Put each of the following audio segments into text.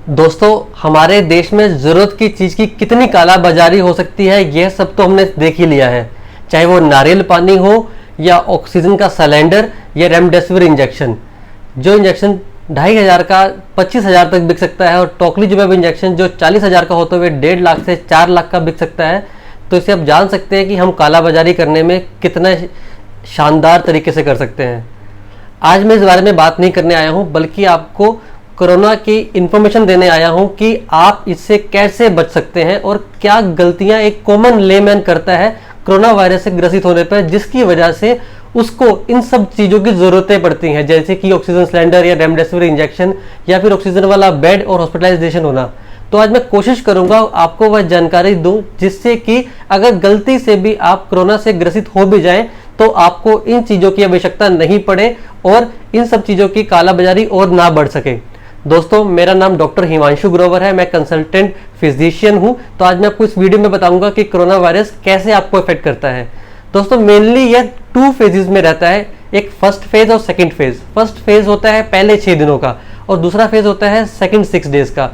दोस्तों, हमारे देश में ज़रूरत की चीज़ की कितनी कालाबाजारी हो सकती है यह सब तो हमने देख ही लिया है। चाहे वो नारियल पानी हो या ऑक्सीजन का सिलेंडर या रेमडेसिविर इंजेक्शन। जो इंजेक्शन 2,500 का 25,000 तक बिक सकता है और टोक्लीजुमेब इंजेक्शन जो 40,000 का होते हुए 1.5 लाख से 4 लाख का बिक सकता है। तो इससे आप जान सकते हैं कि हम कालाबाजारी करने में कितना शानदार तरीके से कर सकते हैं। आज मैं इस बारे में बात नहीं करने आया हूं, बल्कि आपको कोरोना की इंफॉर्मेशन देने आया हूं कि आप इससे कैसे बच सकते हैं और क्या गलतियां एक कॉमन लेमैन करता है कोरोना वायरस से ग्रसित होने पर, जिसकी वजह से उसको इन सब चीज़ों की ज़रूरतें पड़ती हैं, जैसे कि ऑक्सीजन सिलेंडर या रेमडेसिविर इंजेक्शन या फिर ऑक्सीजन वाला बेड और हॉस्पिटलाइजेशन होना। तो आज मैं कोशिश करूंगा आपको वह जानकारी दूं जिससे कि अगर गलती से भी आप कोरोना से ग्रसित हो भी जाएं तो आपको इन चीज़ों की आवश्यकता नहीं पड़े और इन सब चीज़ों की कालाबाजारी और ना बढ़ सके। दोस्तों, मेरा नाम डॉक्टर हिमांशु ग्रोवर है, मैं कंसल्टेंट फिजिशियन हूं। तो आज मैं आपको इस वीडियो में बताऊंगा कि कोरोना वायरस कैसे आपको इफेक्ट करता है। दोस्तों, मेनली यह 2 फेजेस में रहता है, एक फर्स्ट फेज और सेकंड फेज। फर्स्ट फेज होता है पहले 6 दिनों का और दूसरा फेज होता है सेकंड 6 डेज का।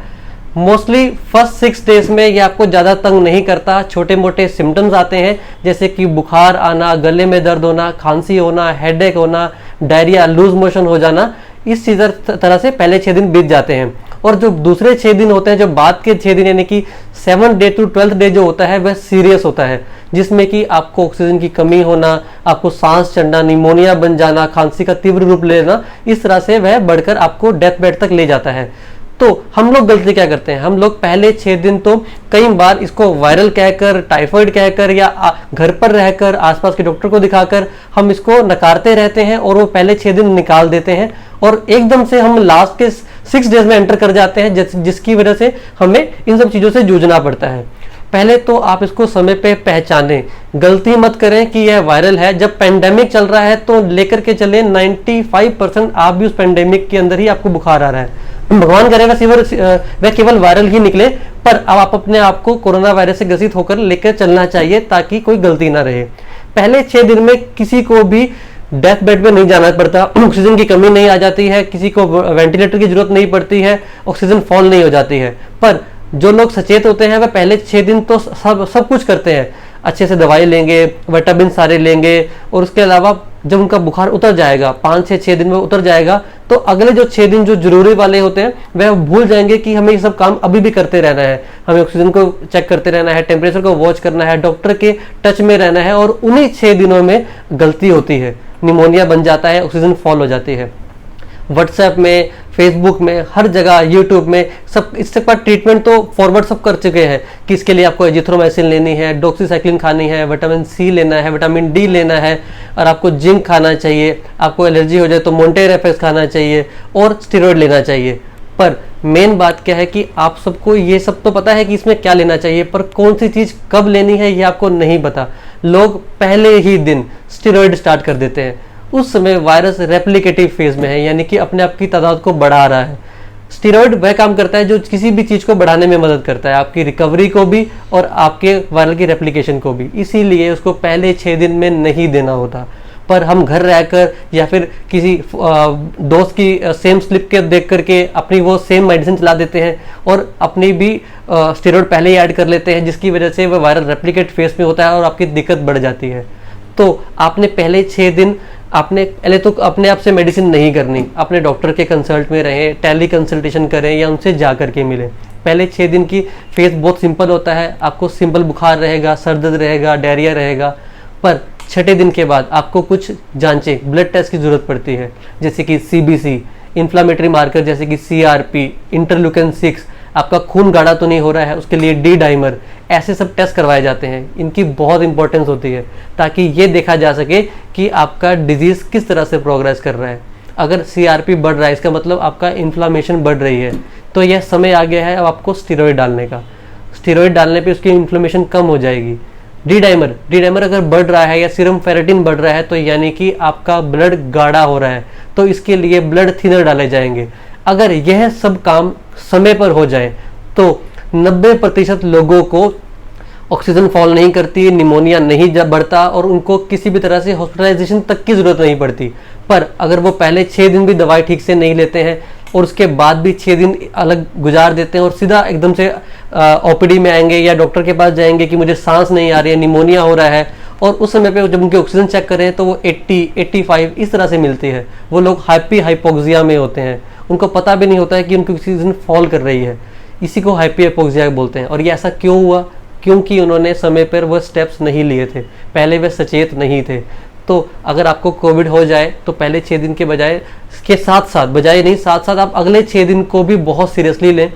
मोस्टली फर्स्ट 6 डेज में ये आपको ज़्यादा तंग नहीं करता। छोटे मोटे सिम्टम्स आते हैं जैसे कि बुखार आना, गले में दर्द होना, खांसी होना, हेडेक होना, डायरिया, लूज मोशन हो जाना। इस चीज़ तरह से पहले 6 दिन बीत जाते हैं और जो दूसरे 6 दिन होते हैं, जो बाद के 6 दिन यानी कि 7th day to 12th day जो होता है वह सीरियस होता है, जिसमें कि आपको ऑक्सीजन की कमी होना, आपको सांस चढ़ना, निमोनिया बन जाना, खांसी का तीव्र रूप लेना, इस तरह से वह बढ़कर आपको डेथ बेड तक ले जाता है। तो हम लोग गलती क्या करते हैं, हम लोग पहले 6 दिन तो कई बार इसको वायरल कहकर, टाइफाइड कहकर या घर पर रहकर आसपास के डॉक्टर को दिखाकर हम इसको नकारते रहते हैं और वो पहले 6 दिन निकाल देते हैं और एकदम से हम लास्ट के 6 डेज में एंटर कर जाते हैं, जिसकी वजह से हमें इन सब चीज़ों से जूझना पड़ता है। पहले तो आप इसको समय पे पहचानें, गलती मत करें कि यह वायरल है। जब पेंडेमिक चल रहा है तो लेकर के चले 95% आप भी उस पेंडेमिक के अंदर ही आपको बुखार आ रहा है। भगवान करे वह केवल वायरल ही निकले, पर अब आप अपने आप को कोरोना वायरस से ग्रसित होकर लेकर चलना चाहिए ताकि कोई गलती ना रहे। पहले 6 दिन में किसी को भी डेथ बेड पे नहीं जाना पड़ता, ऑक्सीजन की कमी नहीं आ जाती है, किसी को वेंटिलेटर की जरूरत नहीं पड़ती है, ऑक्सीजन फॉल नहीं हो जाती है। पर जो लोग सचेत होते हैं वह पहले 6 दिन तो सब कुछ करते हैं, अच्छे से दवाई लेंगे, विटामिन सारे लेंगे और उसके अलावा जब उनका बुखार उतर जाएगा, 5 से 6 दिन में उतर जाएगा, तो अगले जो 6 दिन जो जरूरी वाले होते हैं वह भूल जाएंगे कि हमें ये सब काम अभी भी करते रहना है। हमें ऑक्सीजन को चेक करते रहना है, टेम्परेचर को वॉच करना है, डॉक्टर के टच में रहना है। और उन्हीं 6 दिनों में गलती होती है, निमोनिया बन जाता है, ऑक्सीजन फॉल हो जाती है। व्हाट्सएप में, फेसबुक में, हर जगह, यूट्यूब में सब इससे पर ट्रीटमेंट तो फॉरवर्ड सब कर चुके हैं कि इसके लिए आपको एजिथ्रोमाइसिन लेनी है, डॉक्सीसाइक्लिन खानी है, विटामिन सी लेना है, विटामिन डी लेना है और आपको जिंक खाना चाहिए। आपको एलर्जी हो जाए तो मोंटेरेफेक्स खाना चाहिए और स्टेरॉइड लेना चाहिए। पर मेन बात क्या है कि आप सबको ये सब तो पता है कि इसमें क्या लेना चाहिए, पर कौन सी चीज़ कब लेनी है ये आपको नहीं पता। लोग पहले ही दिन स्टेरॉइड स्टार्ट कर देते हैं। उस समय वायरस रेप्लिकेटिव फेज में है, यानी कि अपने आप की तादाद को बढ़ा रहा है। स्टेरॉइड वह काम करता है जो किसी भी चीज़ को बढ़ाने में मदद करता है, आपकी रिकवरी को भी और आपके वायरल की रेप्लिकेशन को भी। इसीलिए उसको पहले 6 दिन में नहीं देना होता। पर हम घर रहकर या फिर किसी दोस्त की सेम स्लिप के देख करके अपनी वो सेम मेडिसिन चला देते हैं और अपनी भी स्टेरॉइड पहले ही ऐड कर लेते हैं, जिसकी वजह से वह वायरल रेप्लिकेट फेज में होता है और आपकी दिक्कत बढ़ जाती है। तो आपने पहले 6 दिन आपने पहले तो अपने आप से मेडिसिन नहीं करनी, अपने डॉक्टर के कंसल्ट में रहें, टेली कंसल्टेशन करें या उनसे जा करके मिलें। पहले 6 दिन की फेज बहुत सिंपल होता है, आपको सिंपल बुखार रहेगा, सर दर्द रहेगा, डायरिया रहेगा। पर 6ठे दिन के बाद आपको कुछ जांचें, ब्लड टेस्ट की जरूरत पड़ती है, जैसे कि सीबीसी, इन्फ्लामेटरी मार्कर जैसे कि सीआरपी, इंटरल्यूकिन 6, आपका खून गाढ़ा तो नहीं हो रहा है, उसके लिए डी डाइमर, ऐसे सब टेस्ट करवाए जाते हैं। इनकी बहुत इंपॉर्टेंस होती है ताकि ये देखा जा सके कि आपका डिजीज़ किस तरह से प्रोग्रेस कर रहा है। अगर सीआरपी बढ़ रहा है इसका मतलब आपका इन्फ्लामेशन बढ़ रही है, तो यह समय आ गया है अब आपको स्टेरॉइड डालने का। स्टेरॉइड डालने पे उसकी इन्फ्लेमेशन कम हो जाएगी। डी डाइमर अगर बढ़ रहा है या सीरम फेरेटिन बढ़ रहा है तो यानी कि आपका ब्लड गाढ़ा हो रहा है, तो इसके लिए ब्लड थिनर डाले जाएंगे। अगर यह सब काम समय पर हो जाए तो 90% लोगों को ऑक्सीजन फॉल नहीं करती, निमोनिया नहीं बढ़ता और उनको किसी भी तरह से हॉस्पिटलाइजेशन तक की जरूरत नहीं पड़ती। पर अगर वो पहले 6 दिन भी दवाई ठीक से नहीं लेते हैं, और उसके बाद भी 6 दिन अलग गुजार देते हैं और सीधा एकदम से ओपीडी में आएंगे या डॉक्टर के पास जाएंगे कि मुझे सांस नहीं आ रही है, निमोनिया हो रहा है, और उस समय पे जब उनके ऑक्सीजन चेक करें तो वो 80, 85 इस तरह से मिलती है। वो लोग हाइपोक्सिया में होते हैं, उनको पता भी नहीं होता है कि उनकी ऑक्सीजन फॉल कर रही है। इसी को हाइपोक्सिया बोलते हैं। और ये ऐसा क्यों हुआ? क्योंकि उन्होंने समय पर वो स्टेप्स नहीं लिए थे, पहले वे सचेत नहीं थे। तो अगर आपको कोविड हो जाए तो पहले 6 दिन के बजाय के साथ साथ आप अगले 6 दिन को भी बहुत सीरियसली लें।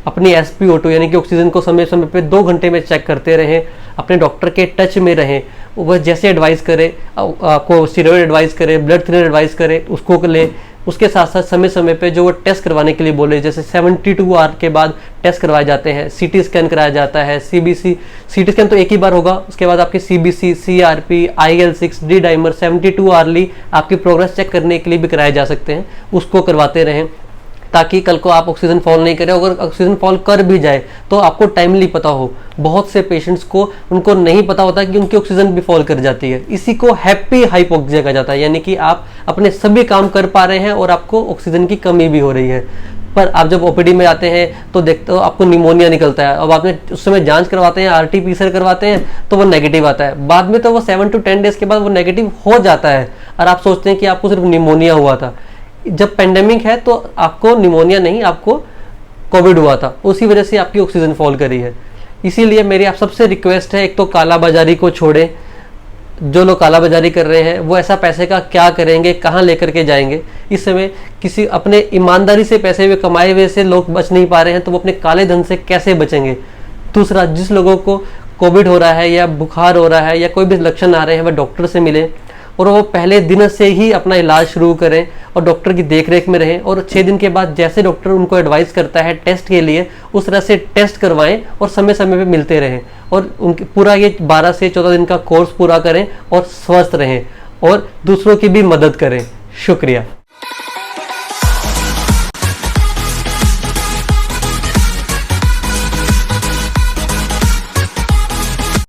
अपनी SpO2 यानी कि ऑक्सीजन को समय समय पे 2 घंटे में चेक करते रहें, अपने डॉक्टर के टच में रहें। वह जैसे एडवाइस करे, आपको स्टेरॉइड एडवाइस करे, ब्लड थिनर एडवाइस करे, उसको लें। उसके साथ साथ समय समय पे जो वो टेस्ट करवाने के लिए बोले, जैसे 72 आवर के बाद टेस्ट करवाए जाते हैं, CT स्कैन कराया जाता है, CBC, CT स्कैन तो एक ही बार होगा, उसके बाद आपके CBC, CRP, IL-6, D dimer 72 hourly आपकी प्रोग्रेस चेक करने के लिए भी कराए जा सकते हैं, उसको करवाते रहें, ताकि कल को आप ऑक्सीजन फॉल नहीं करें। अगर ऑक्सीजन फॉल कर भी जाए तो आपको टाइमली पता हो। बहुत से पेशेंट्स को उनको नहीं पता होता कि उनकी ऑक्सीजन भी फॉल कर जाती है। इसी को हैप्पी हाइपोक्सिया कहा जाता है, यानी कि आप अपने सभी काम कर पा रहे हैं और आपको ऑक्सीजन की कमी भी हो रही है। पर आप जब ओपीडी में जाते हैं तो देखते हो आपको निमोनिया निकलता है। अब आपने उस समय जांच करवाते हैं, RT-PCR करवाते हैं तो वो नेगेटिव आता है। बाद में तो वो 7 to 10 डेज के बाद वो नेगेटिव हो जाता है और आप सोचते हैं कि आपको सिर्फ निमोनिया हुआ था। जब पेंडेमिक है तो आपको निमोनिया नहीं, आपको कोविड हुआ था, उसी वजह से आपकी ऑक्सीजन फॉल करी है। इसीलिए मेरी आप सबसे रिक्वेस्ट है, एक तो कालाबाजारी को छोड़ें। जो लोग कालाबाजारी कर रहे हैं वो ऐसा पैसे का क्या करेंगे, कहाँ लेकर के जाएंगे? इस समय किसी अपने ईमानदारी से पैसे हुए कमाए हुए से लोग बच नहीं पा रहे हैं, तो वो अपने काले धन से कैसे बचेंगे? दूसरा, जिस लोगों को कोविड हो रहा है या बुखार हो रहा है या कोई भी लक्षण आ रहे हैं, वह डॉक्टर से मिलें और वो पहले दिन से ही अपना इलाज शुरू करें और डॉक्टर की देखरेख में रहें। और 6 दिन के बाद जैसे डॉक्टर उनको एडवाइस करता है टेस्ट के लिए, उस तरह से टेस्ट करवाएं और समय समय पे मिलते रहें और उनके पूरा ये 12 से 14 दिन का कोर्स पूरा करें और स्वस्थ रहें और दूसरों की भी मदद करें। शुक्रिया।